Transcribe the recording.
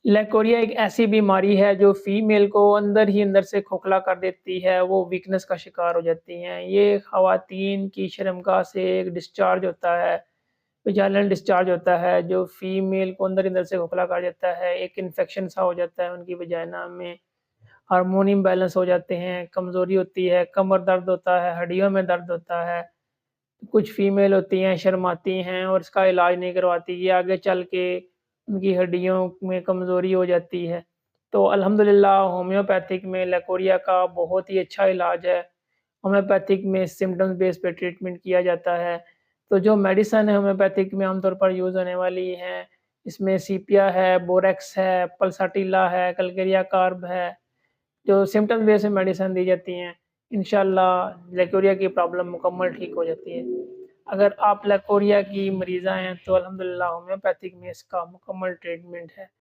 लैकोरिया एक ऐसी बीमारी है जो फीमेल को अंदर ही अंदर से खोखला कर देती है, वो वीकनेस का शिकार हो जाती हैं। ये ख़वातीन की शर्मगाह से एक डिस्चार्ज होता है, वेजाइनल डिस्चार्ज होता है, जो फीमेल को अंदर ही अंदर से खोखला कर देता है। एक इन्फेक्शन सा हो जाता है उनकी वजाइना में, हार्मोन इम्बैलेंस हो जाते हैं, कमज़ोरी होती है, कमर दर्द होता है, हड्डियों में दर्द होता है। कुछ फीमेल होती हैं, शर्माती हैं और इसका इलाज नहीं करवाती, ये आगे चल के उनकी हड्डियों में कमज़ोरी हो जाती है। तो अल्हम्दुलिल्लाह होम्योपैथिक में लैकोरिया का बहुत ही अच्छा इलाज है। होम्योपैथिक में सिम्पटम्स बेस पे ट्रीटमेंट किया जाता है। तो जो मेडिसिन है होम्योपैथिक में आमतौर पर यूज़ होने वाली हैं, इसमें सीपिया है, बोरेक्स है, पल्साटिला है, कलकेरिया कार्ब है। जो सिम्पटम्स बेस में मेडिसिन दी जाती हैं, इंशाअल्लाह लैकोरिया की प्रॉब्लम मुकम्मल ठीक हो जाती है। अगर आप लैकोरिया की मरीज़ा हैं, तो अल्हम्दुलिल्लाह होम्योपैथिक में इसका मुकम्मल ट्रीटमेंट है।